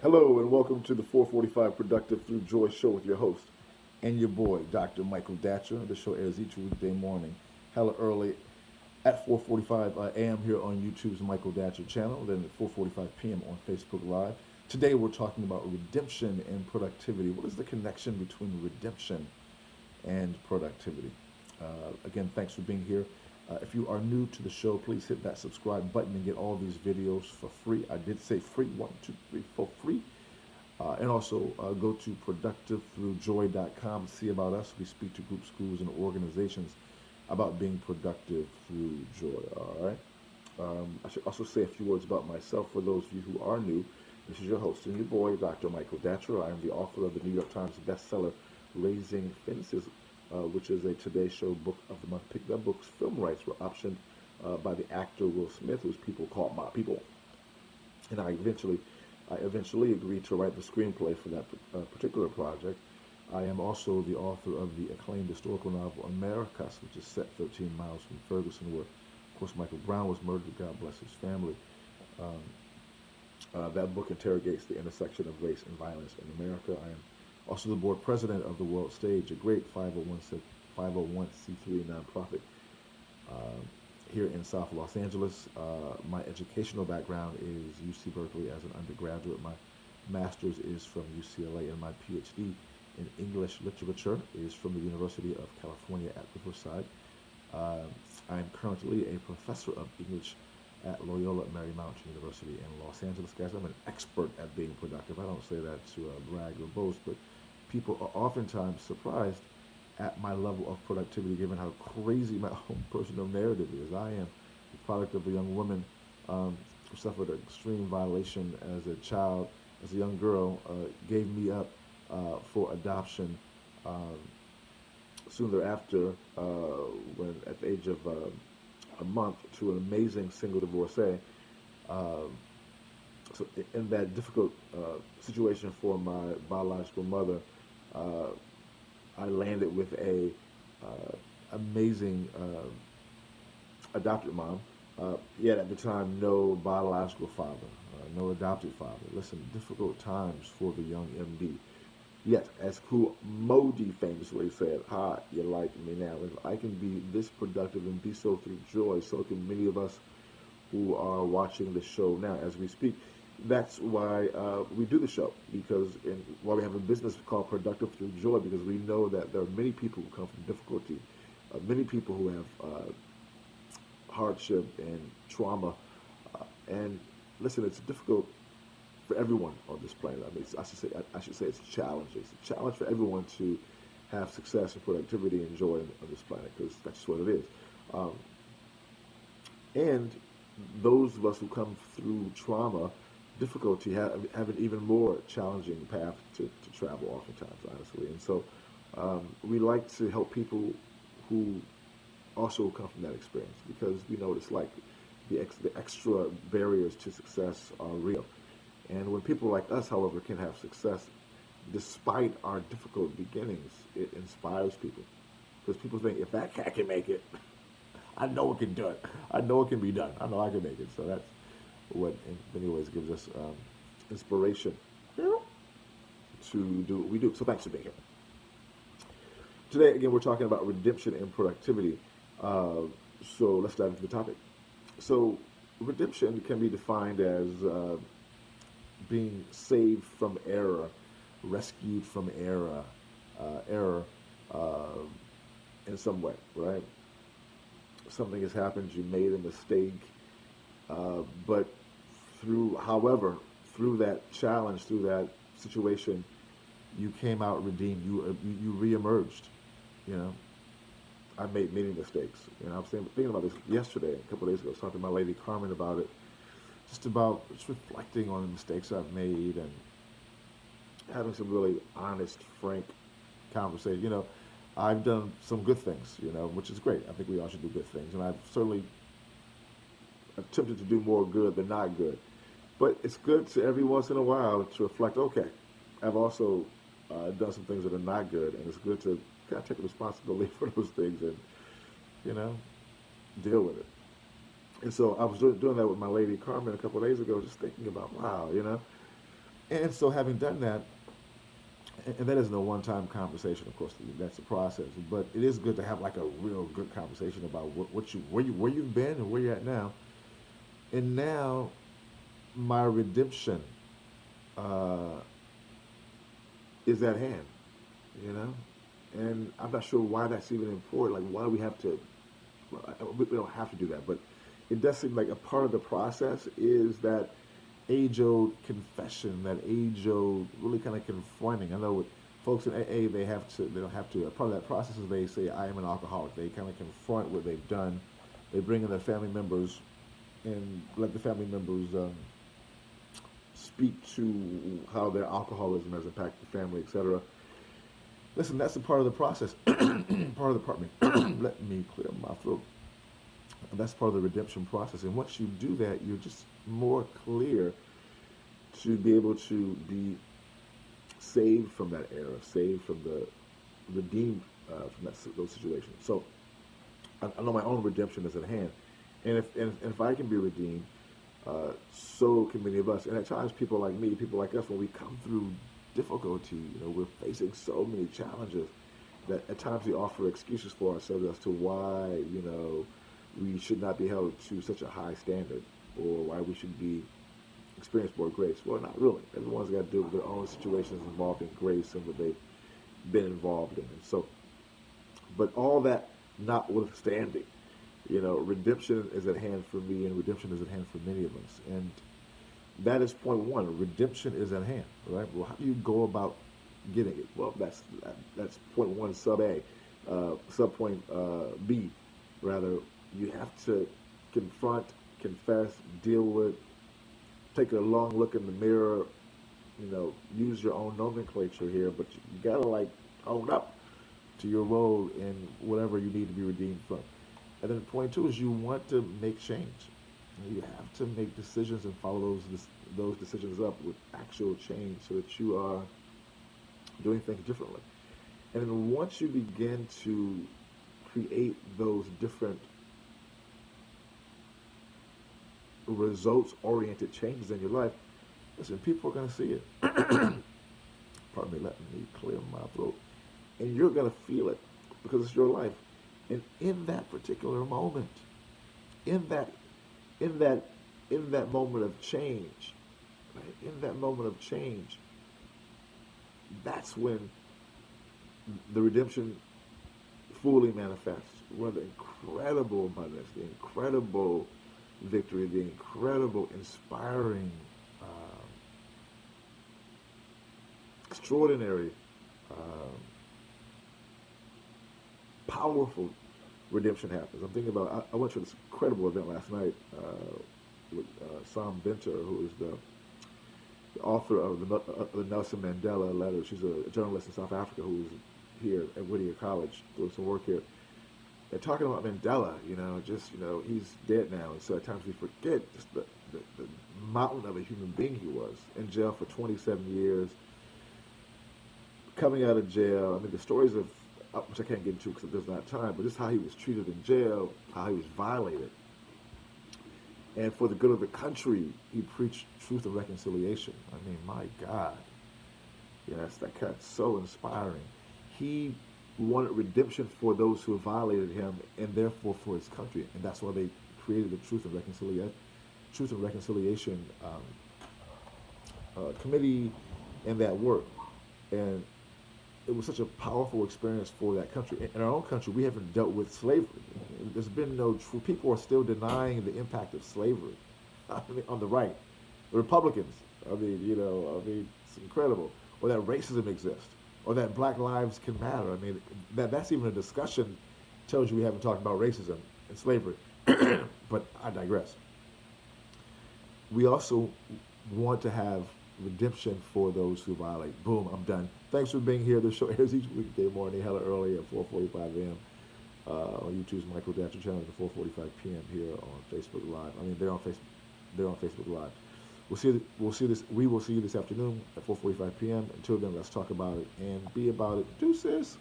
Hello and welcome to the 445 Productive Through Joy show with your host and your boy, Dr. Michael Datcher. The show airs each weekday morning, hella early at 4:45 a.m. here on YouTube's Michael Datcher channel, then at 4:45 p.m. on Facebook Live. Today we're talking about redemption and productivity. What is the connection between redemption and productivity? Again, thanks for being here. If you are new to the show, please hit that subscribe button and get all these videos for free. I did say free, one, two, three, for free. And also go to productivethroughjoy.com to see about us. We speak to groups, schools, and organizations about being productive through joy. All right. I should also say a few words about myself for those of you who are new. This is your host and your boy, Dr. Michael Datcher. I am the author of the New York Times bestseller, Raising Fences, which is a Today Show Book of the Month. Pick that book's film rights were optioned by the actor Will Smith, whose people called my people. And I eventually agreed to write the screenplay for that particular project. I am also the author of the acclaimed historical novel Americus, which is set 13 miles from Ferguson, where, of course, Michael Brown was murdered. God bless his family. That book interrogates the intersection of race and violence in America. I am also the board president of the World Stage, a great 501c3 nonprofit here in South Los Angeles. My educational background is UC Berkeley as an undergraduate. My master's is from UCLA, and my PhD in English literature is from the University of California at Riverside. I am currently a professor of English at Loyola Marymount University in Los Angeles. Guys, I'm an expert at being productive. I don't say that to brag or boast, but people are oftentimes surprised at my level of productivity given how crazy my own personal narrative is. I am the product of a young woman who suffered an extreme violation as a child, as a young girl, gave me up for adoption soon thereafter, when at the age of a month, to an amazing single divorcee. So in that difficult situation for my biological mother, I landed with a amazing adopted mom. Yet at the time, no biological father, no adopted father. Listen, difficult times for the young MD. Yet, as Cool Modi famously said, "Hi, you like me now. If I can be this productive and be so through joy, so can many of us who are watching the show now as we speak." That's why we do the show, because why we have a business called Productive Through Joy, because we know that there are many people who come from difficulty, many people who have hardship and trauma. And listen, it's difficult for everyone on this planet. I mean, I should say it's a challenge. It's a challenge for everyone to have success and productivity and joy on this planet, because that's just what it is. And those of us who come through trauma, difficulty, have an even more challenging path to travel oftentimes, honestly. And so we like to help people who also come from that experience, because we know what it's like. The extra barriers to success are real. And when people like us, however, can have success despite our difficult beginnings, it inspires people. Because people think, if that cat can make it, I know it can do it. I know it can be done. I know I can make it. So that's what, in many ways, gives us inspiration to do what we do. So thanks for being here. Today, again, we're talking about redemption and productivity. So let's dive into the topic. So redemption can be defined as being saved from error, rescued from error in some way, right? Something has happened, you made a mistake, but through that challenge, through that situation, you came out redeemed. You reemerged. You know, I made many mistakes. You know, I was thinking about this yesterday, a couple of days ago. I was talking to my lady Carmen about it, just reflecting on the mistakes I've made and having some really honest, frank conversation. You know, I've done some good things, you know, which is great. I think we all should do good things, and I've certainly attempted to do more good than not good. But it's good to every once in a while to reflect. Okay, I've also done some things that are not good, and it's good to kind of take responsibility for those things and, you know, deal with it. And so I was doing that with my lady Carmen a couple of days ago, just thinking about, wow, you know, And so having done that, and that isn't a one-time conversation, of course. That's a process, but it is good to have like a real good conversation about what you where you've been and where you're at now. And now, my redemption uh, is at hand. You know, and I'm not sure why that's even important. Like, why do we have to? Well, we don't have to do that, but it does seem like a part of the process is that age-old confession, that age-old really kind of confronting. I know with folks in AA, they don't have to. A part of that process is they say, "I am an alcoholic." They kind of confront what they've done. They bring in their family members and let the family members speak to how their alcoholism has impacted the family, etc. Listen, that's a part of the process. Part of the part. Let me clear my throat. That's part of the redemption process. And once you do that, you're just more clear to be able to be saved from that era, saved from the redeemed from those situations. So I know my own redemption is at hand, and if I can be redeemed, so can many of us. And at times, people like me, people like us, when we come through difficulty, we're facing so many challenges that at times we offer excuses for ourselves as to why, we should not be held to such a high standard, or why we should be experience more grace. Well, not really. Everyone's got to deal with their own situations involving grace and what they've been involved in. And so, but all that notwithstanding, redemption is at hand for me, and redemption is at hand for many of us. And that is point one. Redemption is at hand, right? Well, how do you go about getting it? Well, that's point one, sub A, sub point B, rather. You have to confront, confess, deal with, take a long look in the mirror, use your own nomenclature here, but you gotta like own up to your role in whatever you need to be redeemed from. And then point two is you want to make change. You have to make decisions and follow those decisions up with actual change so that you are doing things differently. And then once you begin to create those different results-oriented changes in your life, listen, people are going to see it. Pardon me, let me clear my throat. And you're going to feel it because it's your life. And in that particular moment, in that, in that, in that moment of change, right? In that moment of change, that's when the redemption fully manifests. Where the incredible abundance, the incredible victory, the incredible, inspiring, extraordinary, powerful redemption happens. I'm thinking about, I went to this incredible event last night with Sam Benter, who is the author of the Nelson Mandela letter. She's a journalist in South Africa who's here at Whittier College doing some work here. They're talking about Mandela, he's dead now. And so at times we forget just the mountain of a human being he was. In jail for 27 years, coming out of jail. I mean, the stories of, which I can't get into because there's not time, but just how he was treated in jail, how he was violated. And for the good of the country, he preached truth and reconciliation. I mean, my God. Yes, that's so inspiring. He wanted redemption for those who violated him and therefore for his country. And that's why they created the Truth and Reconciliation Committee and that work. And it was such a powerful experience for that country. In our own country, we haven't dealt with slavery. There's been no true. People are still denying the impact of slavery. I mean, on the right, the Republicans. It's incredible. Or that racism exists, or that Black lives can matter. I mean, that's even a discussion. Tells you we haven't talked about racism and slavery. But I digress. We also want to have redemption for those who violate. Boom, I'm done. Thanks for being here. The show airs each weekday morning, hella early at 4:45 a.m. On YouTube's Michael Datcher channel at 4:45 p.m. here on Facebook Live. I mean, they're on Facebook. They're on Facebook Live. We will see you this afternoon at 4:45 p.m. Until then, let's talk about it and be about it. Deuces.